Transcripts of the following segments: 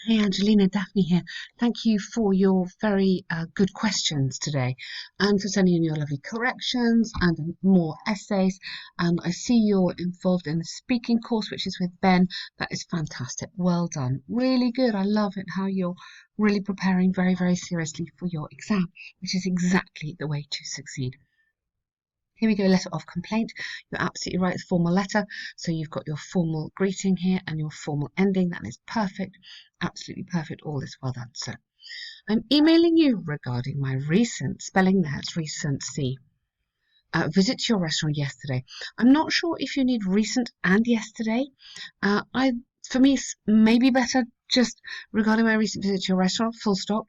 Hey Angelina, Daphne here. Thank you for your very good questions today and for sending in your lovely corrections and more essays. I see you're involved in the speaking course, which is with Ben. That is fantastic. Well done. Really good. I love it how you're really preparing very, very seriously for your exam, which is exactly the way to succeed. Here we go, letter of complaint. You're absolutely right, it's formal letter. So you've got your formal greeting here and your formal ending. That is perfect, absolutely perfect. All is well done. So I'm emailing you regarding my recent spelling that's recent C. Visit to your restaurant yesterday. I'm not sure if you need recent and yesterday. For me, it's maybe better just regarding my recent visit to your restaurant, full stop,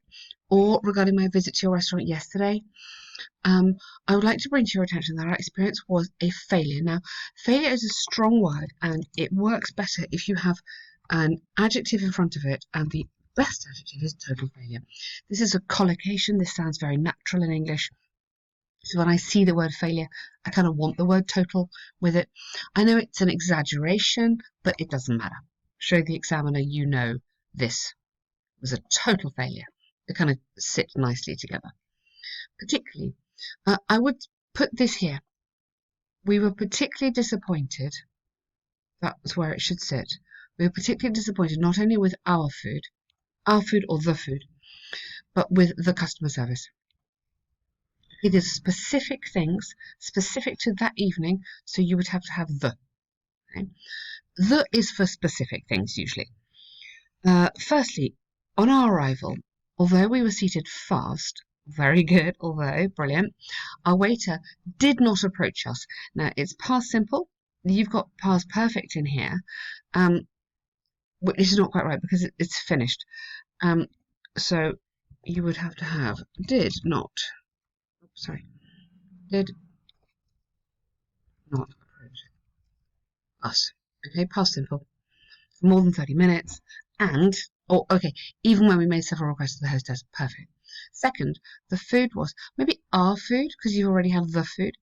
or regarding my visit to your restaurant yesterday. I would like to bring to your attention that our experience was a failure. Now, failure is a strong word and it works better if you have an adjective in front of it, and the best adjective is total failure. This is a collocation. This sounds very natural in English. So when I see the word failure, I kind of want the word total with it. I know it's an exaggeration, but it doesn't matter. Show the examiner you know this was a total failure. They kind of sit nicely together. Particularly, I would put this here. We were particularly disappointed. That was where it should sit. We were particularly disappointed not only with our food or the food, but with the customer service. It is specific things, specific to that evening, so you would have to have the. Okay? The is for specific things usually. Firstly, on our arrival, although we were seated fast, very good, although brilliant, our waiter did not approach us. Now it's past simple. You've got past perfect in here, which is not quite right because it's finished. So you would have to have did not. Sorry, did not approach us. Okay, past simple. For more than 30 minutes, and okay, even when we made several requests to the hostess, perfect. Second, the food was maybe our food, because you already have the food.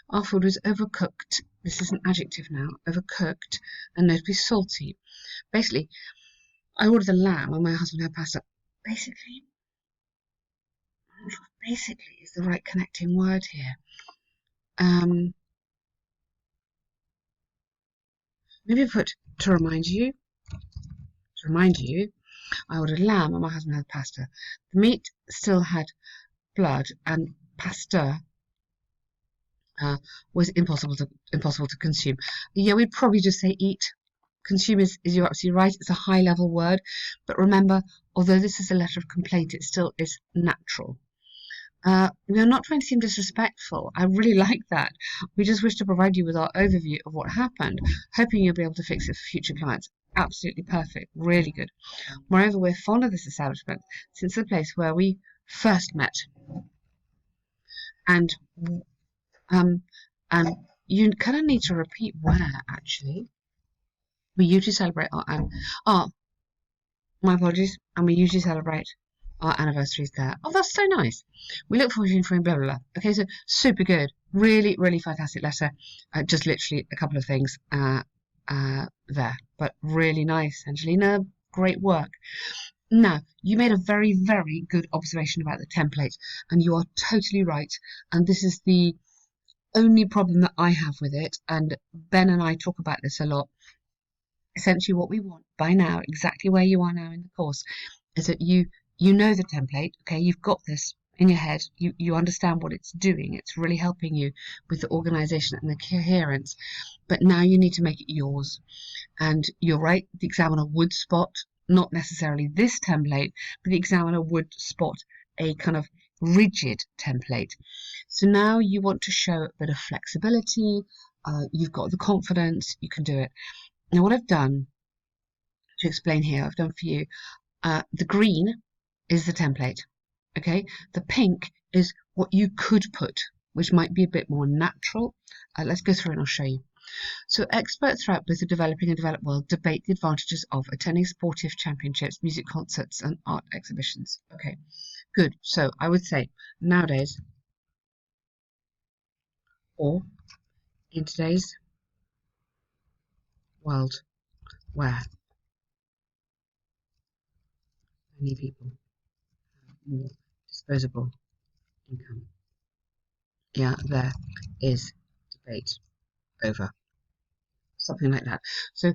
Our food was overcooked. This is an adjective now, overcooked, and notably salty. Basically, I ordered a lamb and my husband had pasta. Basically, I'm not sure if basically is the right connecting word here. Maybe put to remind you. To remind you, I ordered lamb and my husband had pasta. The meat still had blood and pasta was impossible to consume. Yeah, we'd probably just say eat. Consume is you're absolutely right. It's a high level word, but remember, although this is a letter of complaint, it still is natural. We are not trying to seem disrespectful. I really like that. We just wish to provide you with our overview of what happened, hoping you'll be able to fix it for future clients. Absolutely perfect. Really good. Moreover, we're fond of this establishment since the place where we first met. And um, and you kind of need to repeat where actually. We usually celebrate my apologies, and we usually celebrate our anniversaries there. Oh, that's so nice. We look forward to hearing blah, blah, blah. Okay, so super good. Really, really fantastic letter. Just literally a couple of things there, but really nice. Angelina, great work. Now, you made a very, very good observation about the template, and you are totally right. And this is the only problem that I have with it, and Ben and I talk about this a lot. Essentially, what we want by now, exactly where you are now in the course, is that you know the template. Okay, you've got this in your head. You understand what it's doing. It's really helping you with the organisation and the coherence. But now you need to make it yours. And you're right. The examiner would spot not necessarily this template, but the examiner would spot a kind of rigid template. So now you want to show a bit of flexibility. You've got the confidence. You can do it. Now, what I've done to explain here, I've done for you, the green is the template, okay? The pink is what you could put, which might be a bit more natural. Let's go through and I'll show you. So experts throughout both the developing and developed world debate the advantages of attending sportive championships, music concerts, and art exhibitions. Okay, good. So I would say nowadays, or in today's world, where Many people have more disposable income. Yeah, there is debate over something like that. So,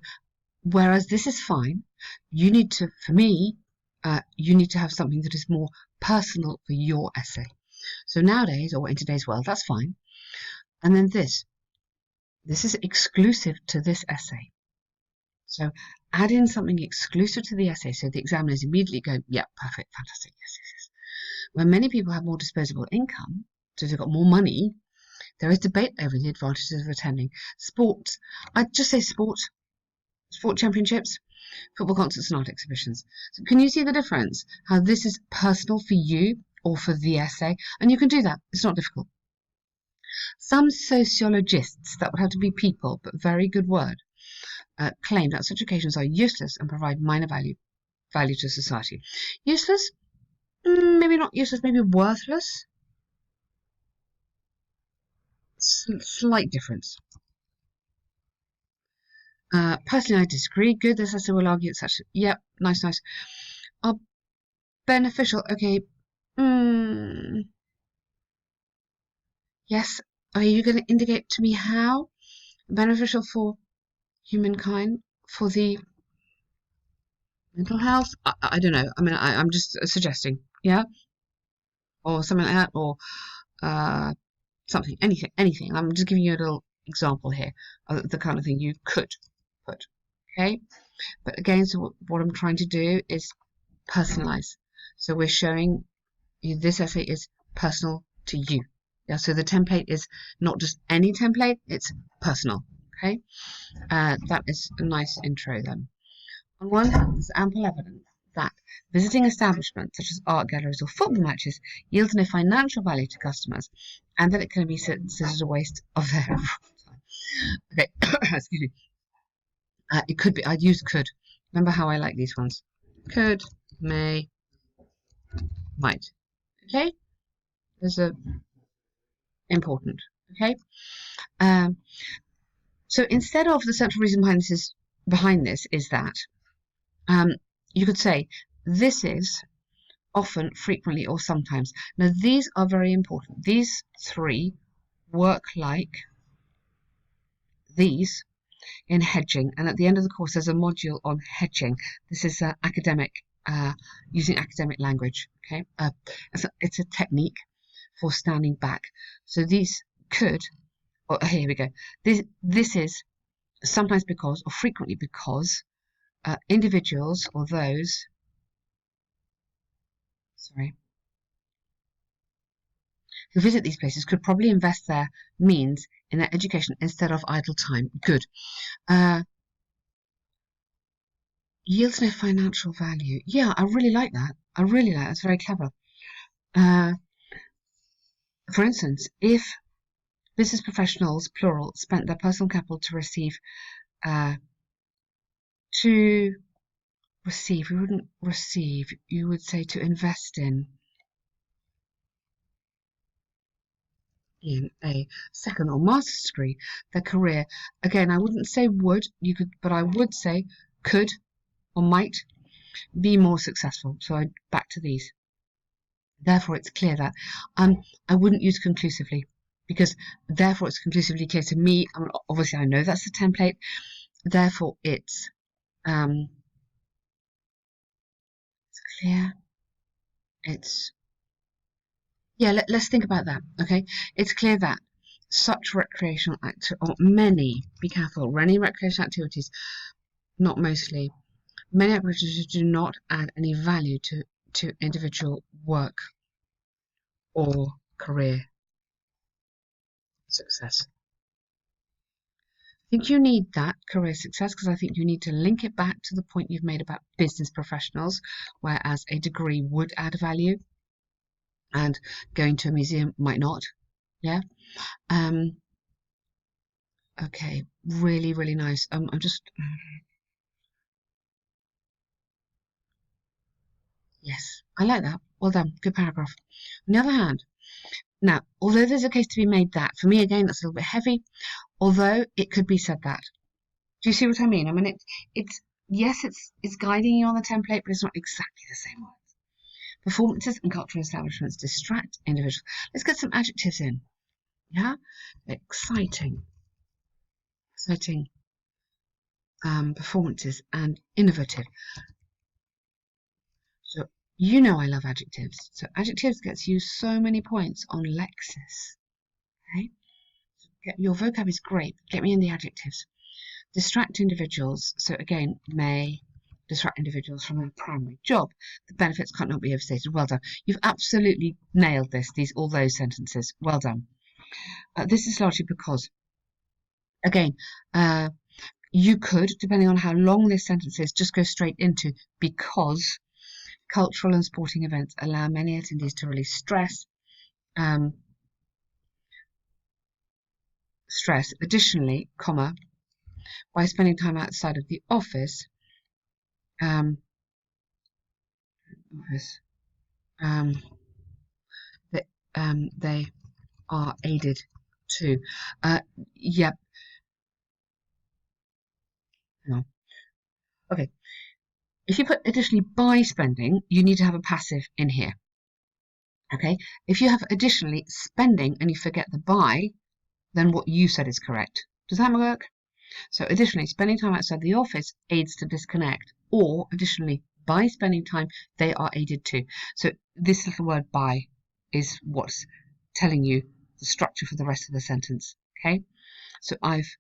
whereas this is fine, you need to, for me, you need to have something that is more personal for your essay. So nowadays, or in today's world, that's fine. And then this is exclusive to this essay. So add in something exclusive to the essay so the examiners immediately go, yeah, perfect, fantastic, yes, yes, yes. When many people have more disposable income, so they've got more money, there is debate over the advantages of attending sports. I'd just say sport championships, football concerts and art exhibitions. So can you see the difference? How this is personal for you or for the essay? And you can do that. It's not difficult. Some sociologists, that would have to be people, but very good word, claim that such occasions are useless and provide minor value to society. Useless? Maybe not useless, maybe worthless. Slight difference. Personally, I disagree. Good, this essay will argue it's such. Yep, nice. Are beneficial. Okay. Yes. Are you going to indicate to me how? Beneficial for humankind, for the mental health? I don't know. I mean, I'm just suggesting. Yeah? Or something like that. Or something. Anything. I'm just giving you a little example here of the kind of thing you could put. Okay? But again, so what I'm trying to do is personalize. So we're showing you this essay is personal to you. Yeah, so the template is not just any template, it's personal. Okay, that is a nice intro then. On one hand, there's ample evidence that visiting establishments such as art galleries or football matches yields no financial value to customers, and that it can be considered a waste of their time. Okay, excuse me. It could be. I'd use could. Remember how I like these ones? Could, may, might. Okay, there's a important. Okay. So instead of the central reason behind this is that you could say this is often, frequently, or sometimes. Now these are very important. These three work like these in hedging, and at the end of the course there's a module on hedging. This is academic, using academic language. Okay, it's a technique for standing back. So these could, here we go. This is sometimes because, or frequently because, individuals or those, who visit these places could probably invest their means in their education instead of idle time. Good. Yields no financial value. Yeah, I really like that. I really like that. It's very clever. For instance, if business professionals, plural, spent their personal capital to receive, we wouldn't receive, you would say to invest in a second or master's degree, their career. Again, I wouldn't say would, you could, but I would say could or might be more successful. So back to these. Therefore, it's clear that I wouldn't use conclusively, because therefore it's conclusively clear to me. I mean, obviously, I know that's the template. Therefore, it's clear. Let's think about that. Okay, it's clear that such recreational or many, be careful, many recreational activities, not mostly, many activities do not add any value to individual work or career success. I think you need that career success because I think you need to link it back to the point you've made about business professionals, whereas a degree would add value and going to a museum might not. Yeah. Okay, really, really nice. I'm just, yes, I like that. Well done, good paragraph. On the other hand, now, although there's a case to be made that, for me again, that's a little bit heavy, although it could be said that. Do you see what I mean? I mean, it's Yes, it's guiding you on the template, but it's not exactly the same words. Performances and cultural establishments distract individuals. Let's get some adjectives in. Yeah, exciting, exciting performances and innovative. So you know I love adjectives. So adjectives gets you so many points on Lexis. Okay, your vocab is great. Get me in the adjectives. Distract individuals. So again, may distract individuals from their primary job. The benefits can't not be overstated. Well done. You've absolutely nailed this. All those sentences. Well done. This is largely because, again, you could, depending on how long this sentence is, just go straight into because cultural and sporting events allow many attendees to release stress. Additionally, comma, by spending time outside of the office, um, that they are aided too. Yep. No. Okay. If you put additionally by spending, you need to have a passive in here. Okay. If you have additionally spending and you forget the by, then what you said is correct. Does that work? So additionally, spending time outside the office aids to disconnect, or additionally, by spending time, they are aided too. So this little word by is what's telling you the structure for the rest of the sentence. Okay. So I've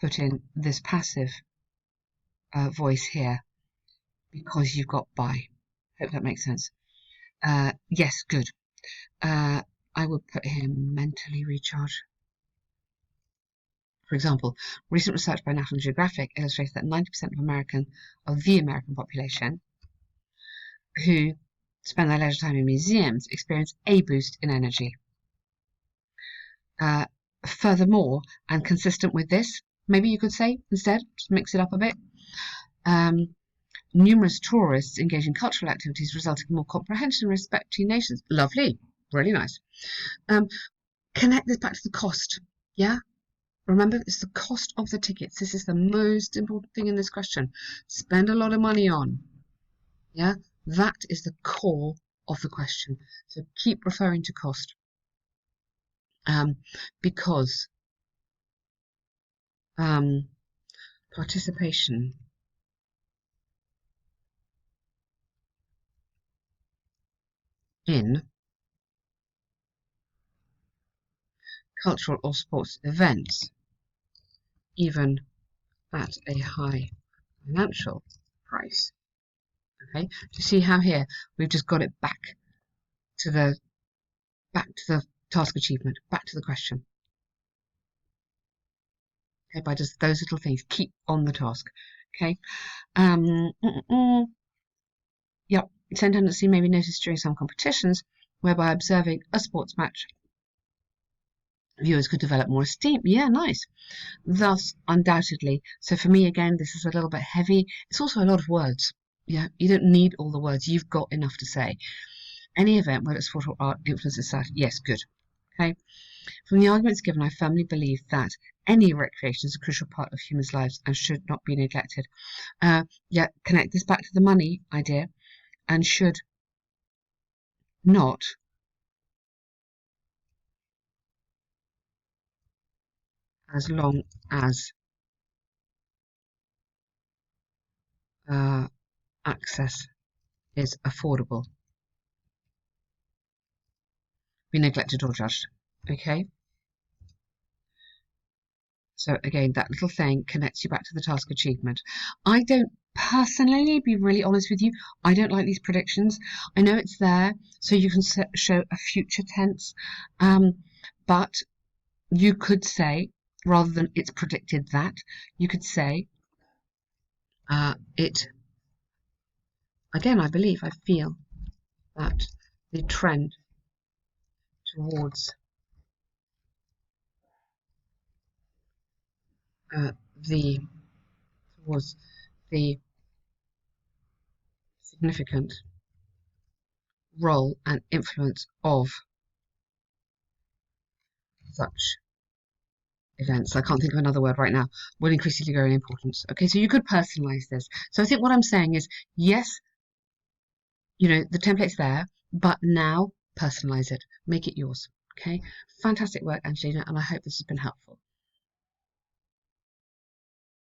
put in this passive voice here because you've got by. Hope that makes sense. Yes, good. I would put here mentally recharge. For example, recent research by National Geographic illustrates that 90% of the American population who spend their leisure time in museums experience a boost in energy. Furthermore, and consistent with this, maybe you could say instead, just mix it up a bit, numerous tourists engage in cultural activities resulting in more comprehension and respect between nations. Lovely, really nice. Connect this back to the cost. Yeah, remember, it's the cost of the tickets. This is the most important thing in this question. Spend a lot of money on. Yeah, that is the core of the question. So keep referring to cost. Because participation in cultural or sports events, even at a high financial price. Okay, do you see how here we've just got it back to the task achievement, back to the question. Okay, by just those little things, keep on the task. Okay. Yep. Same tendency may be noticed during some competitions, whereby observing a sports match, viewers could develop more esteem. Yeah, nice. Thus, undoubtedly. So for me, again, this is a little bit heavy. It's also a lot of words. Yeah, you don't need all the words. You've got enough to say. Any event, whether it's sport or art, influences society. Yes, good. Okay. From the arguments given, I firmly believe that any recreation is a crucial part of humans' lives and should not be neglected. Yeah, connect this back to the money idea, and should not as long as access is affordable, be neglected or judged. Okay. So again, that little thing connects you back to the task achievement. I don't personally, be really honest with you, I don't like these predictions. I know it's there so you can show a future tense, but you could say, rather than it's predicted that, you could say it, again, I feel that the trend towards the towards the significant role and influence of such events, I can't think of another word right now, will increasingly grow in importance. Okay, so you could personalize this. So I think what I'm saying is, yes, the template's there, but now personalize it, make it yours. Okay, fantastic work, Angelina, and I hope this has been helpful.